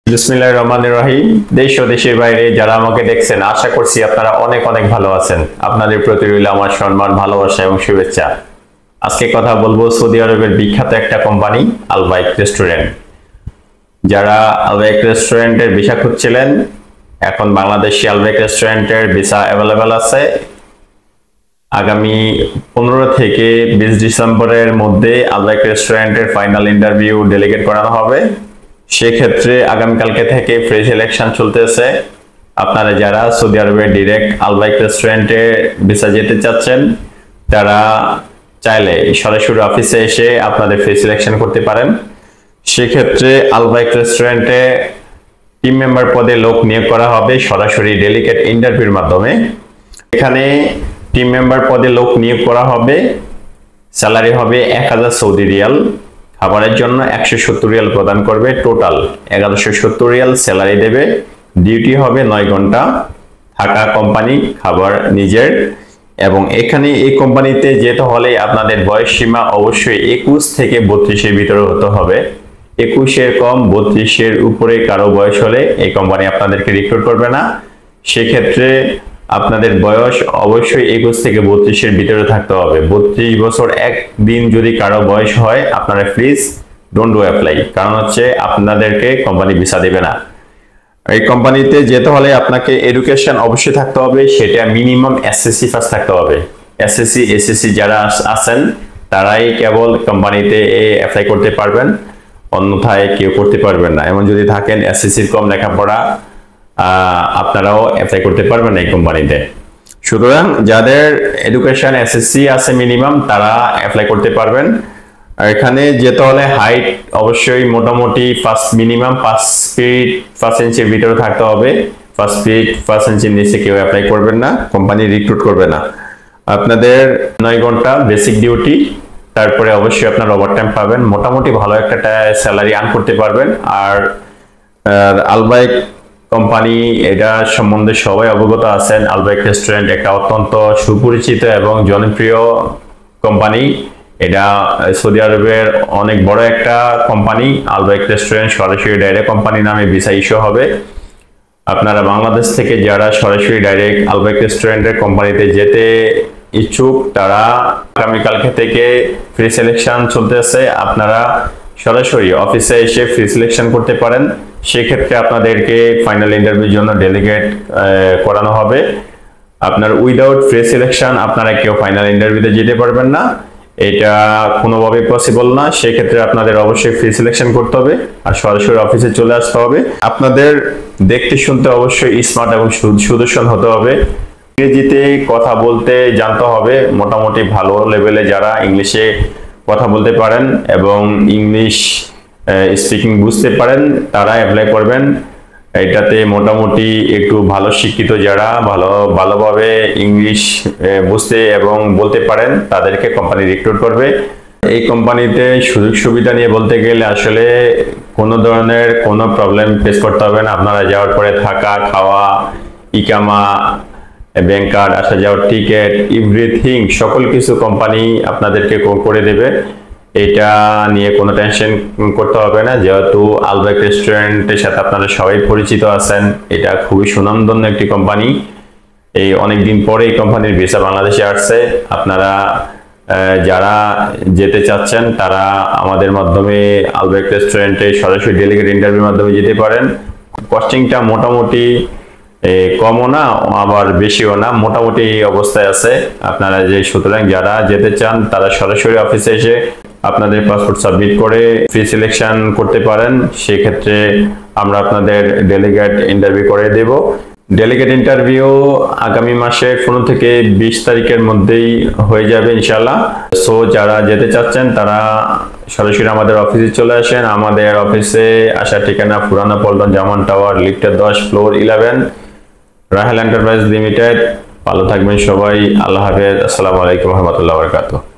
বিসমিল্লাহির রহমানির রহিম। দেশ ও দেশের বাইরে যারা আমাকে দেখছেন, আশা করছি আপনারা অনেক অনেক ভালো আছেন। আপনাদের প্রতি রইল আমার সম্মান, ভালোবাসা এবং শুভেচ্ছা। আজকে কথা বলবো সৌদি আরবের বিখ্যাত একটা কোম্পানি আলবাইক রেস্টুরেন্ট। যারা আলবাইক রেস্টুরেন্টের ভিসা খুঁজছিলেন, এখন বাংলাদেশি আলবাইক রেস্টুরেন্টের ভিসা অ্যাভেলেবেল আছে। আগামী 15 থেকে 20 ডিসেম্বরের মধ্যে আলবাইক রেস্টুরেন্টের ফাইনাল ইন্টারভিউ ডেলিগেট করানো হবে। সেক্ষেত্রে আগামীকালকে থেকে ফ্রি সিলেকশন চলতেছে। আপনারা যারা সৌদি আরবের ডিরেক্ট আলবাইক রেস্টুরেন্টে ভিসা যেতে চাচ্ছেন, তারা চাইলে সরাসরি অফিসে এসে আপনাদের ফ্রি সিলেকশন করতে পারেন। সেক্ষেত্রে আলবাইক রেস্টুরেন্টে টিম মেম্বার পদে লোক নিয়োগ করা হবে সরাসরি ডেলিগেট ইন্টারভিউর মাধ্যমে। এখানে টিম মেম্বার পদে লোক নিয়োগ করা হবে। স্যালারি হবে 1000 সৌদি রিয়াল। খাবারের জন্য 170 রিয়াল প্রদান করবে। টোটাল 1170 রিয়াল স্যালারি দেবে। ডিউটি হবে 9 ঘন্টা। থাকা কোম্পানি, খাবার নিজের। এবং এখানে এই কোম্পানিতে যেতে হলে আপনাদের বয়স সীমা অবশ্যই 21 থেকে 32 এর ভিতরে হতে হবে। 21 এর কম, 32 এর উপরে কারো বয়স হলে এই কোম্পানি আপনাদেরকে রিক্রুট করবে না। সেক্ষেত্রে আপনাদের বয়স অবশ্যই 21 থেকে 32 এর ভিতরে থাকতে হবে। 32 বছর একদিন যদি কারো বয়স হয়, আপনারা প্লিজ ডোন্ট ডু অ্যাপ্লাই। কারণ হচ্ছে আপনাদেরকে কোম্পানি ভিসা দেবে না। এই কোম্পানিতে যেতে হলে আপনাকে এডুকেশন অবশ্যই থাকতে হবে। সেটা মিনিমাম এসএসসি পাস থাকতে হবে। এসএসসি এসএসসি যারা আছেন তারাই কেবল কোম্পানিতে অ্যাপ্লাই করতে পারবেন, অন্যথায় কেউ করতে পারবেন না। এমন যদি থাকেন এসএসসির কম লেখাপড়া, আপনারাও অ্যাপ্লাই করতে পারবেন এই কোম্পানিতে। সুতরাং যাদের এডুকেশন এসএসসি আছে মিনিমাম, তারা অ্যাপ্লাই করতে পারবেন। আর এখানে যেতে হলে হাইট অবশ্যই মোটামুটি মিনিমাম 5 ফিট 5 ইঞ্চির ভিতরে থাকতে হবে। 5 ফিট 5 ইঞ্চির নিচে কেউ অ্যাপ্লাই করবেন না, কোম্পানি রিক্রুট করবে না। আপনাদের 9 ঘন্টা বেসিক ডিউটি, তারপরে অবশ্যই আপনার ওভারটাইম পাবেন। মোটামুটি ভালো একটা স্যালারি আর্ন করতে পারবেন। আর আলবাইক কোম্পানি, এটা সম্বন্ধে সবাই অবগত আছেন। আলবাইক রেস্টুরেন্ট একটা অত্যন্ত সুপরিচিত এবং জনপ্রিয় কোম্পানি। এটা সৌদি আরবের অনেক বড় একটা কোম্পানি। আলবাইক রেস্টুরেন্ট সরাসরি ডাইরেক্ট কোম্পানি নামে ভিসা ইস্যু হবে। আপনারা বাংলাদেশ থেকে যারা সরাসরি ডাইরেক্ট আলবাইক রেস্টুরেন্টের কোম্পানিতে যেতে ইচ্ছুক, তারা আগামীকালকে থেকে ফ্রি সিলেকশন চলতেছে। আপনারা সরাসরি অফিসে এসে ফ্রি সিলেকশন করতে পারেন। সেক্ষেত্রে আপনাদেরকে ফাইনাল ইন্টারভিউর জন্য ডেলিগেট করানো হবে। আপনার উইদাউট ফ্রি সিলেকশন আপনারা কেউ ফাইনাল ইন্টারভিউতে যেতে পারবেন না। এটা কোনোভাবেই পসিবল না। সেক্ষেত্রে আপনাদের অবশ্যই ফ্রি সিলেকশন করতে হবে আর সরাসরি অফিসে চলে আসতে হবে। আপনাদের দেখতে শুনতে অবশ্যই স্মার্ট এবং সুদর্শন হতে হবে। ইংরেজিতে কথা বলতে জানতে হবে। মোটামুটি ভালো লেভেলে যারা ইংলিশে কথা বলতে পারেন এবং ইংলিশ স্পিকিং বুঝতে পারেন, তারা অ্যাপ্লাই করবেন। এটাতে মোটামুটি একটু ভালো শিক্ষিত যারা ভালোভাবে ইংলিশ বুঝতে এবং বলতে পারেন, তাদেরকে কোম্পানি রিক্রুট করবে। এই কোম্পানিতে সুযোগ সুবিধা নিয়ে বলতে গেলে আসলে কোনো ধরনের কোনো প্রবলেম ফেস করতে হবে না। আপনারা যাওয়ার পরে থাকা, খাওয়া, ইকামা, ব্যাংক কার্ড, আসা যাওয়ার টিকিট, এভরিথিং সকল কিছু কোম্পানি আপনাদেরকে করে দেবে। এটা নিয়ে কোনো টেনশন করতে হবে না, যেহেতু আলবাইক রেস্টুরেন্টের সাথে আপনারা সবাই পরিচিত আছেন। এটা খুবই সুনামধন্য একটি কোম্পানি। এই অনেকদিন পরে এই কোম্পানির ভিসা বাংলাদেশে আসছে। আপনারা যারা যেতে চাচ্ছেন, তারা আমাদের মাধ্যমে আলবাইক রেস্টুরেন্টে সরাসরি ডেলিগেট ইন্টারভিউর মাধ্যমে যেতে পারেন। কস্টিংটা মোটামুটি কমও না আবার বেশিও না, মোটামুটি এই অবস্থায় আছে। আপনারা সুতরাং যারা যেতে চান, তারা সরাসরি অফিসে এসে আপনাদের পাসপোর্ট সাবমিট করে ফ্রি সিলেকশন করতে পারেন। সেক্ষেত্রে আমরা আপনাদের ডেলিগেট ইন্টারভিউ করে দেব। ডেলিগেট ইন্টারভিউ আগামী মাসের 15 থেকে 20 তারিখের মধ্যেই হয়ে যাবে ইনশাল্লাহ। সো যারা যেতে চাচ্ছেন, তারা সরাসরি আমাদের অফিসে চলে আসেন। আমাদের অফিসে আসার ঠিকানা পুরানা পল্টন জামান টাওয়ার, লিফটের 10, ফ্লোর 11, রাহেল এন্টারপ্রাইজ লিমিটেড। ভালো থাকবেন সবাই। আল্লাহ হাফেজ। আসসালামু আলাইকুম ওয়া রাহমাতুল্লাহি ওয়া বারাকাতুহু।